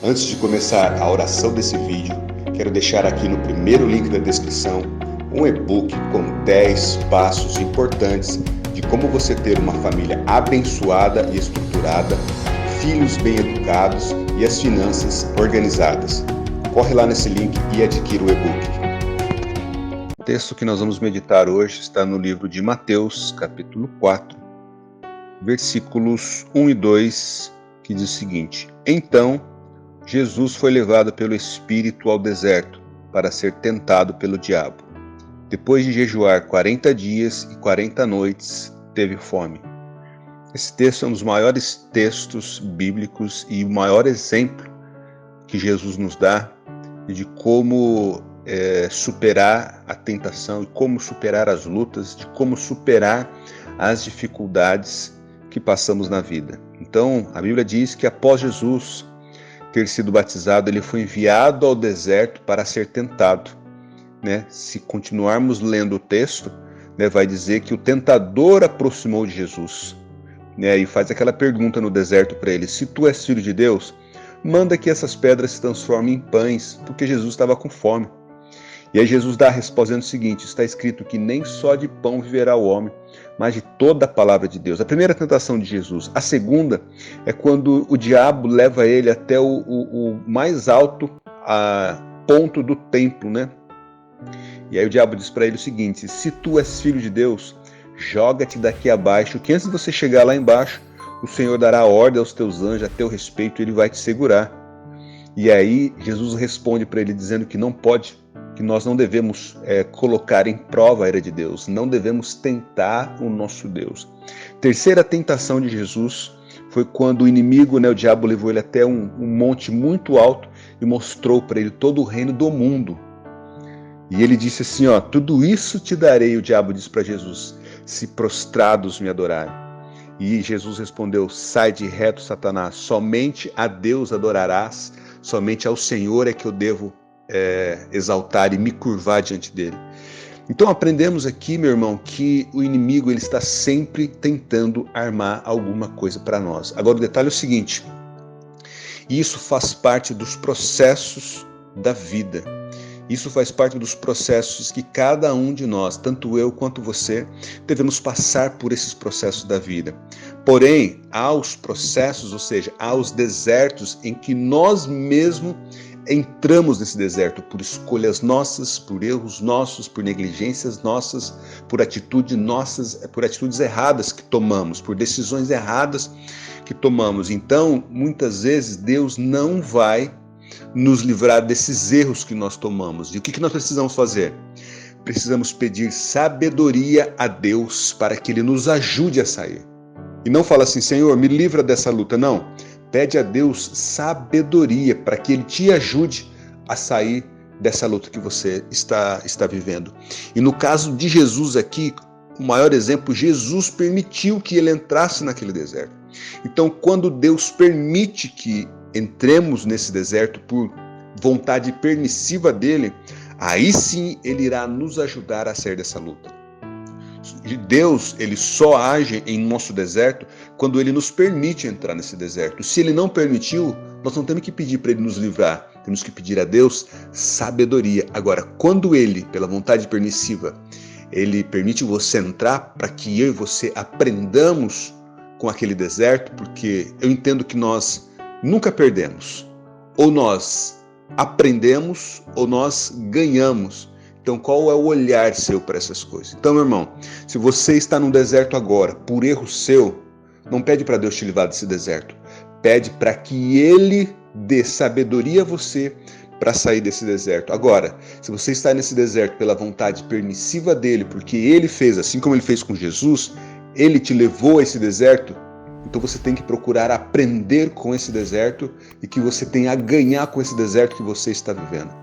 Antes de começar a oração desse vídeo, quero deixar aqui no primeiro link da descrição um e-book com 10 passos importantes de como você ter uma família abençoada e estruturada, filhos bem educados e as finanças organizadas. Corre lá nesse link e adquira o e-book. O texto que nós vamos meditar hoje está no livro de Mateus, capítulo 4, versículos 1 e 2, que diz o seguinte: Então Jesus foi levado pelo Espírito ao deserto para ser tentado pelo diabo. Depois de jejuar 40 dias e 40 noites, teve fome. Esse texto é um dos maiores textos bíblicos e o maior exemplo que Jesus nos dá de como superar a tentação, e como superar as lutas, de como superar as dificuldades que passamos na vida. Então, a Bíblia diz que após Jesus ter sido batizado, ele foi enviado ao deserto para ser tentado. Se continuarmos lendo o texto, vai dizer que o tentador aproximou de Jesus, e faz aquela pergunta no deserto para ele: se tu és filho de Deus, manda que essas pedras se transformem em pães, porque Jesus estava com fome. E aí Jesus dá a resposta dizendo o seguinte: está escrito que nem só de pão viverá o homem, mas de toda a palavra de Deus. A primeira tentação de Jesus. A segunda é quando o diabo leva ele até o mais alto ponto do templo, E aí o diabo diz para ele o seguinte: se tu és filho de Deus, joga-te daqui abaixo, que antes de você chegar lá embaixo, o Senhor dará ordem aos teus anjos a teu respeito, e ele vai te segurar. E aí Jesus responde para ele dizendo que não pode, que nós não devemos colocar em prova a ira de Deus, não devemos tentar o nosso Deus. Terceira tentação de Jesus foi quando o inimigo, o diabo, levou ele até um monte muito alto e mostrou para ele todo o reino do mundo. E ele disse assim: tudo isso te darei, o diabo disse para Jesus, se prostrados me adorarem. E Jesus respondeu: sai de reto, Satanás, somente a Deus adorarás, somente ao Senhor é que eu devo exaltar e me curvar diante dele. Então aprendemos aqui, meu irmão, que o inimigo ele está sempre tentando armar alguma coisa para nós. Agora o detalhe é o seguinte: isso faz parte dos processos da vida. Isso faz parte dos processos que cada um de nós, tanto eu quanto você, devemos passar por esses processos da vida. Porém, há os processos, ou seja, há os desertos em que nós mesmos entramos nesse deserto por escolhas nossas, por erros nossos, por negligências nossas, por atitudes nossas, por atitudes erradas que tomamos, por decisões erradas que tomamos. Então, muitas vezes, Deus não vai nos livrar desses erros que nós tomamos. E o que nós precisamos fazer? Precisamos pedir sabedoria a Deus para que Ele nos ajude a sair. E não fala assim: Senhor, me livra dessa luta. Não. Pede a Deus sabedoria para que Ele te ajude a sair dessa luta que você está vivendo. E no caso de Jesus aqui, o maior exemplo, Jesus permitiu que ele entrasse naquele deserto. Então, quando Deus permite que entremos nesse deserto por vontade permissiva dele, aí sim ele irá nos ajudar a sair dessa luta. Deus, ele só age em nosso deserto quando ele nos permite entrar nesse deserto. Se ele não permitiu, nós não temos que pedir para ele nos livrar, temos que pedir a Deus sabedoria. Agora, quando ele, pela vontade permissiva, ele permite você entrar para que eu e você aprendamos com aquele deserto, porque eu entendo que nós nunca perdemos. Ou nós aprendemos ou nós ganhamos. Então, qual é o olhar seu para essas coisas? Então, meu irmão, se você está no deserto agora, por erro seu, não pede para Deus te livrar desse deserto. Pede para que Ele dê sabedoria a você para sair desse deserto. Agora, se você está nesse deserto pela vontade permissiva dele, porque Ele fez, assim como Ele fez com Jesus, Ele te levou a esse deserto, então você tem que procurar aprender com esse deserto e que você tenha a ganhar com esse deserto que você está vivendo.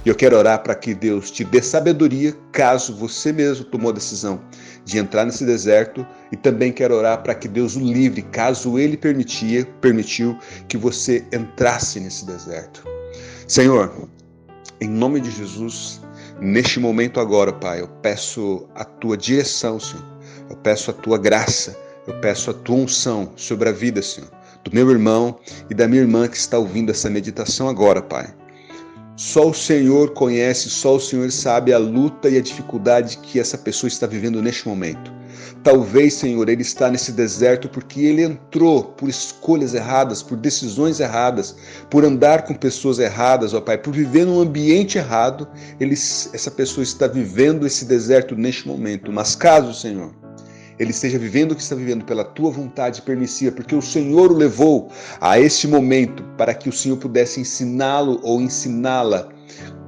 E eu quero orar para que Deus te dê sabedoria, caso você mesmo tomou a decisão de entrar nesse deserto, e também quero orar para que Deus o livre, caso Ele permitiu que você entrasse nesse deserto. Senhor, em nome de Jesus, neste momento agora, Pai, eu peço a Tua direção, Senhor. Eu peço a Tua graça, eu peço a Tua unção sobre a vida, Senhor. do meu irmão e da minha irmã que está ouvindo essa meditação agora, Pai. Só o Senhor conhece, só o Senhor sabe a luta e a dificuldade que essa pessoa está vivendo neste momento. Talvez, Senhor, ele está nesse deserto porque ele entrou por escolhas erradas, por decisões erradas, por andar com pessoas erradas, ó Pai, por viver num ambiente errado, essa pessoa está vivendo esse deserto neste momento. Mas caso, Senhor, ele esteja vivendo o que está vivendo pela tua vontade permissiva, porque o Senhor o levou a este momento para que o Senhor pudesse ensiná-lo ou ensiná-la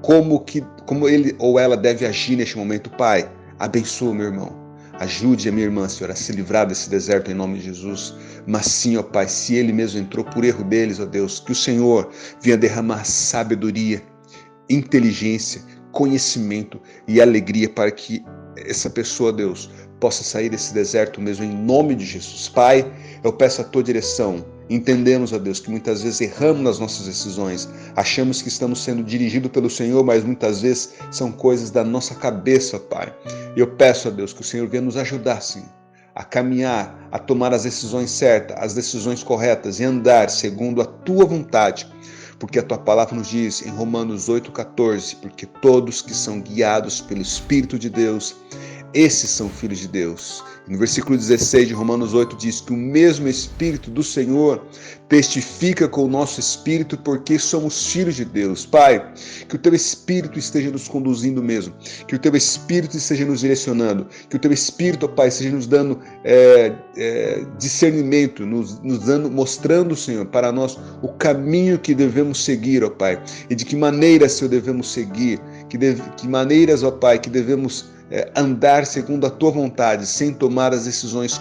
como ele ou ela deve agir neste momento. Pai, abençoa meu irmão. Ajude a minha irmã, Senhor, a se livrar desse deserto em nome de Jesus. Mas sim, ó Pai, se ele mesmo entrou por erro deles, ó Deus, que o Senhor venha derramar sabedoria, inteligência, conhecimento e alegria para que essa pessoa, Deus, possa sair desse deserto mesmo em nome de Jesus. Pai, eu peço a tua direção. Entendemos, ó Deus, que muitas vezes erramos nas nossas decisões. Achamos que estamos sendo dirigidos pelo Senhor, mas muitas vezes são coisas da nossa cabeça, Pai. E eu peço, ó Deus, que o Senhor venha nos ajudar, sim, a caminhar, a tomar as decisões certas, as decisões corretas e andar segundo a tua vontade. Porque a tua palavra nos diz em Romanos 8,14, porque todos que são guiados pelo Espírito de Deus, esses são filhos de Deus. No versículo 16 de Romanos 8 diz que o mesmo Espírito do Senhor testifica com o nosso espírito porque somos filhos de Deus. Pai, que o teu Espírito esteja nos conduzindo mesmo, que o teu Espírito esteja nos direcionando, que o teu Espírito, ó Pai, esteja nos dando discernimento, nos dando, mostrando, Senhor, para nós o caminho que devemos seguir, ó Pai, e de que maneiras, Senhor, devemos seguir, que maneiras, ó Pai, que devemos andar segundo a tua vontade, sem tomar as decisões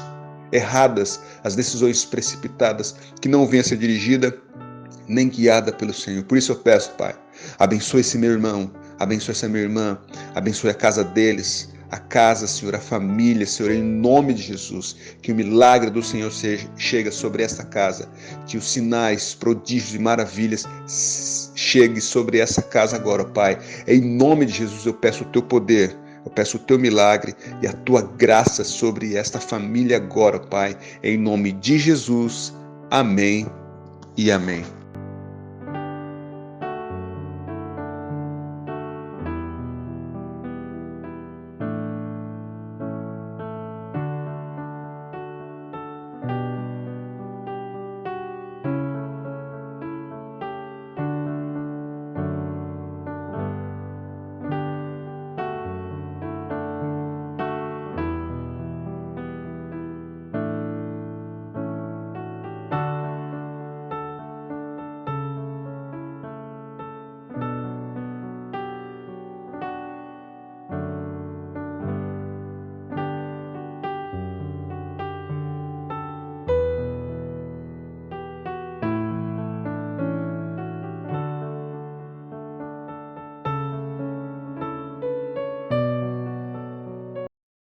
erradas, as decisões precipitadas, que não venha a ser dirigida nem guiada pelo Senhor. Por isso eu peço, Pai, abençoe esse meu irmão, abençoe essa minha irmã, abençoe a casa deles, a casa, Senhor, a família, Senhor, em nome de Jesus, que o milagre do Senhor chegue sobre esta casa, que os sinais, prodígios e maravilhas cheguem sobre essa casa agora, Pai. Em nome de Jesus eu peço o teu poder, eu peço o teu milagre e a tua graça sobre esta família agora, Pai. Em nome de Jesus. Amém e amém.